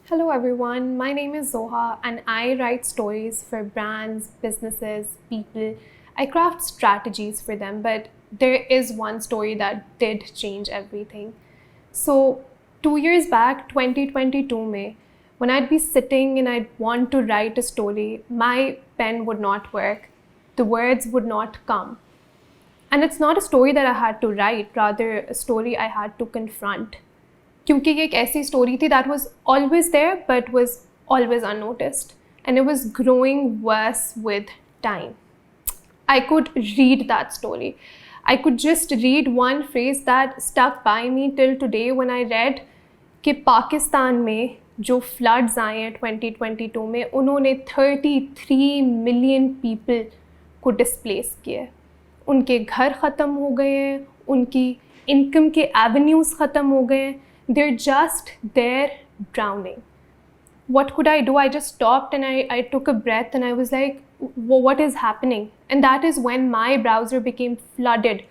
Hello everyone, my name is Zoha and I write stories for brands, businesses, people. I craft strategies for them, but there is one story that did change everything. So 2 years back, 2022 mein, when I'd be sitting and I'd want to write a story, my pen would not work, the words would not come. And it's not a story that I had to write, rather a story I had to confront. क्योंकि ये एक ऐसी story थी that was always there but was always unnoticed, and it was growing worse with time. I could read that story. I could just read one phrase that stuck by me till today when I read कि पाकिस्तान में जो floods आए हैं 2022 में, उन्होंने 33 million people को displace किया. उनके घर ख़त्म हो गए हैं, उनकी income के avenues ख़त्म हो गए हैं. They're just there drowning. What could I do? I just stopped and I took a breath and I was like, what is happening? And that is when my browser became flooded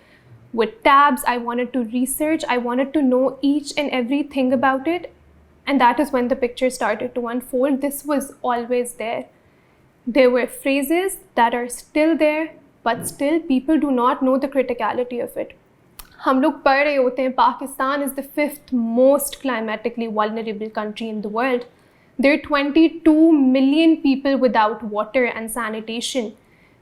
with tabs. I wanted to research. I wanted to know each and everything about it. And that is when the picture started to unfold. This was always there. There were phrases that are still there, but still people do not know the criticality of it. हम लोग पढ़ रहे होते हैं Pakistan is the 5th most climatically vulnerable country in the world. There are 22 million people without water and sanitation.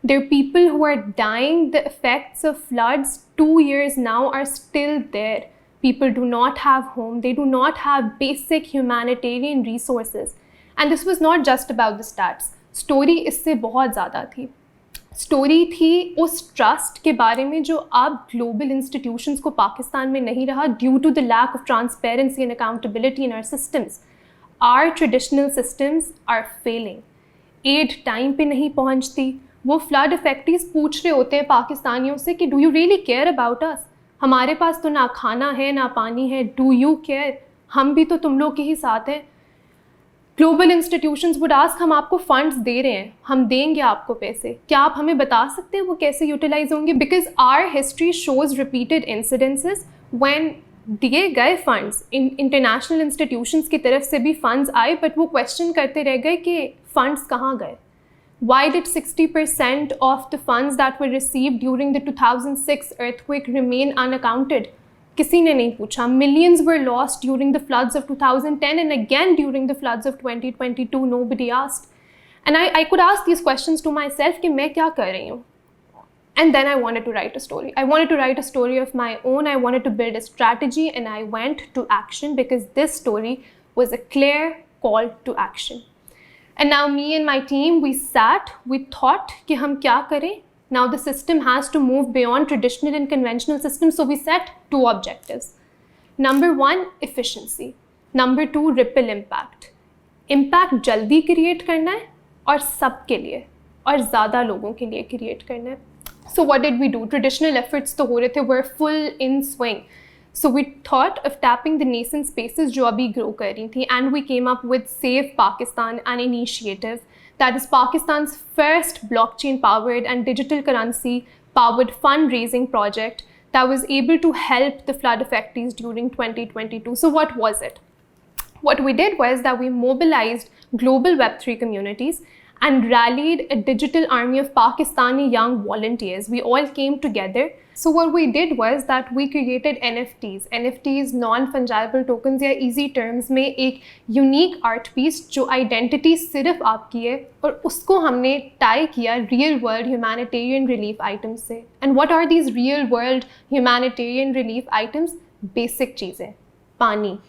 There are people who are dying. The effects of floods 2 years now are still there. People do not have home. They do not have basic humanitarian resources. And this was not just about the stats. Story इससे बहुत ज़्यादा थी. Story थी उस trust के बारे में जो अब ग्लोबल इंस्टीट्यूशंस को पाकिस्तान में नहीं रहा due to the lack of transparency and accountability in our systems. Our traditional systems are failing. Aid time पे नहीं पहुंचती. वो फ्लड इफेक्टीज पूछ रहे होते हैं पाकिस्तानियों से कि do you really care about us? हमारे पास तो ना खाना है ना पानी है, डू यू केयर? हम भी तो तुम लोग के ही साथ हैं. ग्लोबल इंस्टीट्यूशंस वुड आस्क, हम आपको फंड्स दे रहे हैं, हम देंगे आपको पैसे, क्या आप हमें बता सकते हैं वो कैसे यूटिलाइज होंगे? Because our history shows repeated incidences when दिए गए फंड्स इंटरनेशनल इंस्टीट्यूशंस की तरफ से भी फंड्स आए, बट वो क्वेश्चन करते रह गए कि फंड्स कहाँ गए. Why did 60% of the funds that were received during the 2006 earthquake remain unaccounted? किसी ने नहीं पूछा. Millions were lost during the floods of 2010 and again during the floods of 2022. Nobody asked. And I could ask these questions to myself कि मैं क्या कर रही हूँ? And then I wanted to write a story. I wanted to write a story of my own. I wanted to build a strategy and I went to action because this story was a clear call to action. And now me and my team, we sat, we thought कि हम क्या करें? Now the system has to move beyond traditional and conventional systems, so we set 2 objectives. Number 1, efficiency. Number 2, ripple impact. Impact जल्दी create करना है और सबके लिए और ज़्यादा लोगों के लिए create करना है. So what did we do? Traditional efforts तो हो रहे थे, were full in swing. So we thought of tapping the nascent spaces जो अभी grow कर रही थी, and we came up with SavePakistan, an initiative that is Pakistan's first blockchain-powered and digital currency-powered fundraising project that was able to help the flood affectees during 2022. So what was it? What we did was that we mobilized global Web3 communities and rallied a digital army of Pakistani young volunteers. We all came together. So what we did was that we created NFTs. NFTs, non-fungible tokens या easy terms में एक unique art piece जो identity सिर्फ आपकी है, और उसको हमने tie किया real world humanitarian relief items से. And what are these real world humanitarian relief items? Basic चीज़ें, पानी,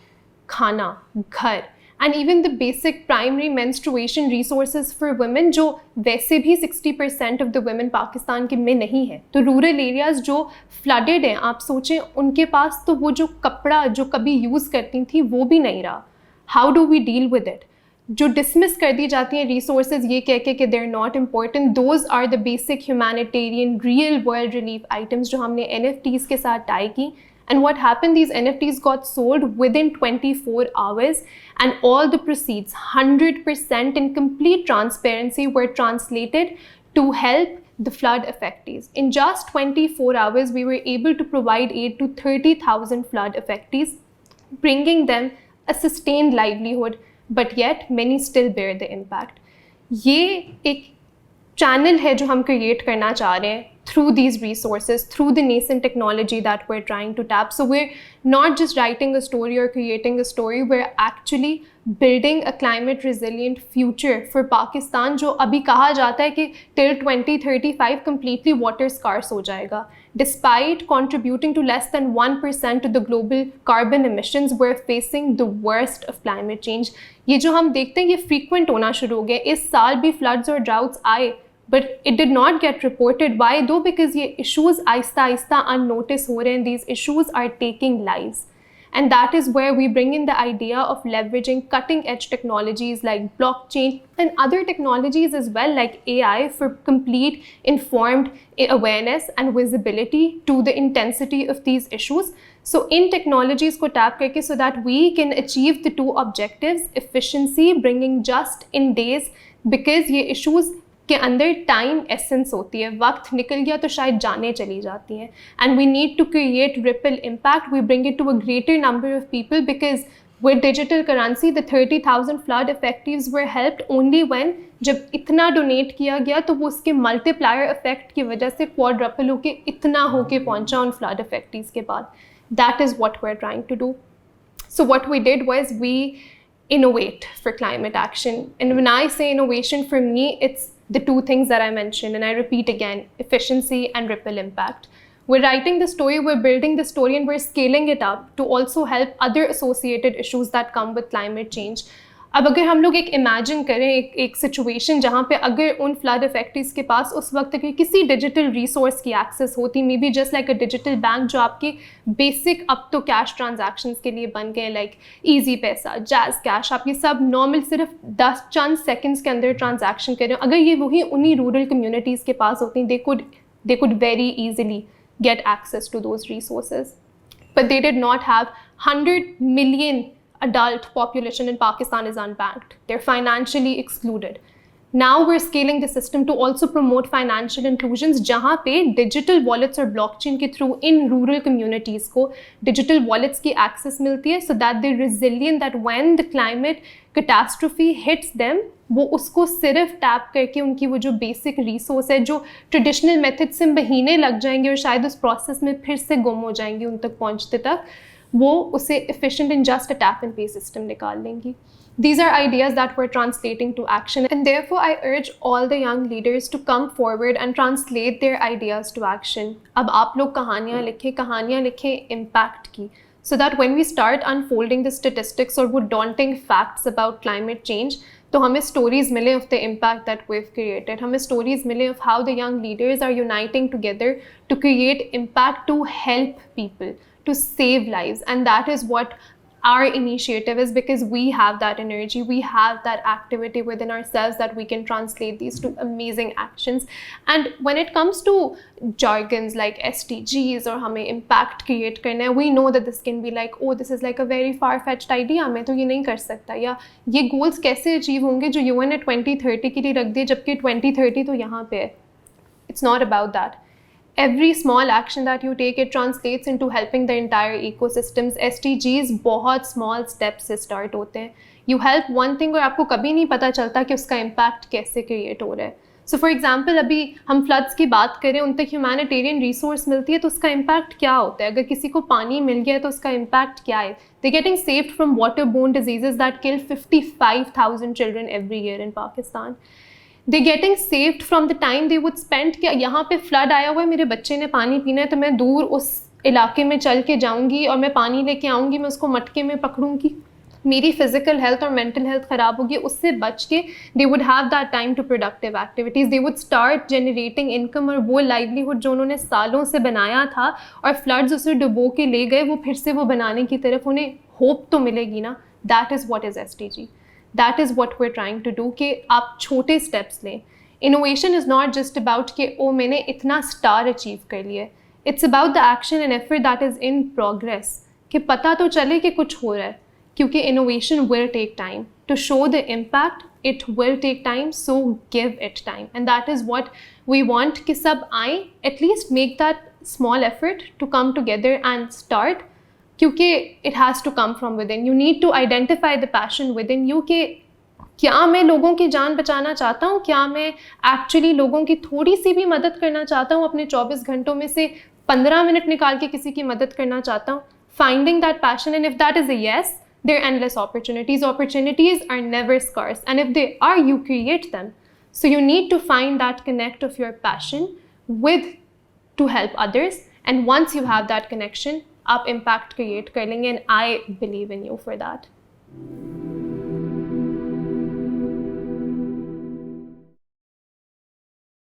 खाना, घर, and even the basic primary menstruation resources for women जो वैसे भी 60% of the women पाकिस्तान के में नहीं है. तो रूरल एरियाज़ जो flooded हैं, आप सोचें उनके पास तो वो जो कपड़ा जो कभी यूज़ करती थी वो भी नहीं रहा. How do we deal with it? जो dismiss कर दी जाती हैं resources ये कह के कि they're not important, those are the basic humanitarian real world relief items जो हमने NFTs के साथ tie की. And what happened, these NFTs got sold within 24 hours and all the proceeds, 100% in complete transparency, were translated to help the flood affectees. In just 24 hours, we were able to provide aid to 30,000 flood affectees, bringing them a sustained livelihood, but yet many still bear the impact. ये एक channel है जो हम create करना चाह रहे हैं through these resources, through the nascent technology that we're trying to tap. So we're not just writing a story or creating a story, we're actually building a climate resilient future for Pakistan, जो अभी कहा जाता है कि till 2035 completely water scarce हो जाएगा. Despite contributing to less than 1% to the global carbon emissions, we're facing the worst of climate change. ये जो हम देखते हैं ये frequent होना शुरू हो गया. इस साल भी floods और droughts आए, but it did not get reported. Why though? Because ये issues आहिस्ता आहिस्ता unnoticed हो रहे हैं. These issues are taking lives. And that is where we bring in the idea of leveraging cutting edge technologies like blockchain and other technologies as well, like AI, for complete informed awareness and visibility to the intensity of these issues. So in technologies ko tap karke, so that we can achieve the two objectives: efficiency, bringing just in days, because ये issues के अंदर time essence होती है, वक्त निकल गया तो शायद जाने चली जाती हैं, and we need to create ripple impact. We bring it to a greater number of people, because with digital currency the 30,000 flood affectees were helped only when, जब इतना डोनेट किया गया तो वो उसके मल्टीप्लायर इफेक्ट की वजह से क्वाड्रपल होके इतना होके पहुंचा उन फ्लड इफेक्टिव्स के बाद. That is what we are trying to do. So what we did was we innovate for climate action. And when I say innovation, for me, it's the two things that I mentioned, and I repeat again: efficiency and ripple impact. We're writing the story, we're building the story, and we're scaling it up to also help other associated issues that come with climate change. अब अगर हम लोग एक imagine करें एक situation जहाँ पे अगर उन फ्लड इफेक्टिव्स के पास उस वक्त अगर किसी डिजिटल रिसोर्स की एक्सेस होती, may be just like a digital bank जो आपके बेसिक अब तो कैश ट्रांजैक्शंस के लिए बन गए, लाइक ईजी पैसा, जैज़ कैश, आप ये सब नॉर्मल सिर्फ 10 चंद सेकंड्स के अंदर ट्रांजैक्शन कर रहे हो. अगर ये वही उन्हीं रूरल कम्युनिटीज़ के पास होती, they could very easily get access to those resources. But they did not have 100 million adult population in Pakistan is unbanked. They're financially excluded. Now we're scaling the system to also promote financial inclusions, जहाँ पे digital wallets और blockchain के through in rural communities को digital wallets की access मिलती है, so that they're resilient, that when the climate catastrophe hits them, वो उसको सिर्फ टैप करके उनकी वो जो बेसिक रिसोर्स है जो ट्रेडिशनल मेथड से महीने लग जाएंगे और शायद उस प्रोसेस में फिर से गुम हो जाएंगे उन तक पहुँचते तक, वो उसे efficient and just a tap and pay system निकाल लेंगी. These are ideas that we're translating to action, and therefore I urge all the young leaders to come forward and translate their ideas to action. अब आप लोग कहानियाँ लिखें impact की, so that when we start unfolding the statistics और वो daunting facts about climate change, तो हमें stories मिले of the impact that we've created. हमें stories मिले of how the young leaders are uniting together to create impact, to help people, to save lives. And that is what our initiative is, because we have that energy, we have that activity within ourselves that we can translate these to amazing actions. And when it comes to jargons like SDGs or हमें impact create करना है, we know that this can be like, oh, this is like a very far-fetched idea, मैं तो ये नहीं कर सकता, या ये goals कैसे achieve होंगे जो UN ने 2030 के लिए रख दिए जबकि 2030 तो यहाँ पे है. It's not about that. Every small action that you take, it translates into helping the entire ecosystems. SDGs बहुत small steps से start होते हैं. You help one thing और आपको कभी नहीं पता चलता कि उसका impact कैसे create हो रहा है. So for example, अभी हम floods की बात करें, उन तक humanitarian resource मिलती है तो उसका impact क्या होता है? अगर किसी को पानी मिल गया है तो उसका impact क्या है? They're getting saved from waterborne diseases that kill 55,000 children every year in Pakistan. They're getting saved from the time they would spend कि यहाँ पे फ्लड आया हुआ है, मेरे बच्चे ने पानी पीना है तो मैं दूर उस इलाके में चल के जाऊँगी और मैं पानी लेके आऊँगी, मैं उसको मटके में पकड़ूँगी, मेरी फिजिकल हेल्थ और मेंटल हेल्थ ख़राब होगी. उससे बच के they would have that time to productive activities. They would start generating income, और वो livelihood जो उन्होंने सालों से बनाया था और फ्लड्स उसे डुबो के ले गए, वो फिर से वो बनाने की तरफ उन्हें होप तो मिलेगी ना. That is what is SDG. That is what we're trying to do, कि आप छोटे steps लें. Innovation is not just about कि ओ मैंने इतना स्टार अचीव कर लिया. It's about the action and effort that is in progress, कि पता तो चले कि कुछ हो रहा है, क्योंकि innovation will take time to show the impact. it will take time, so give it time. And that is what we want, कि सब आएं, at least make that small effort to come together and start, क्योंकि it has to come from within. You need to identify the passion within you कि क्या मैं लोगों की जान बचाना चाहता हूँ, क्या मैं एक्चुअली लोगों की थोड़ी सी भी मदद करना चाहता हूँ, अपने 24 घंटों में से 15 मिनट निकाल के किसी की मदद करना चाहता हूँ. Finding that passion, and if that is a yes, there are endless opportunities. Opportunities are never scarce, and if they are, you create them. So you need to find that connect of your passion with to help others, and once you have that connection, आप impact create कर लेंगे, and I believe in you for that.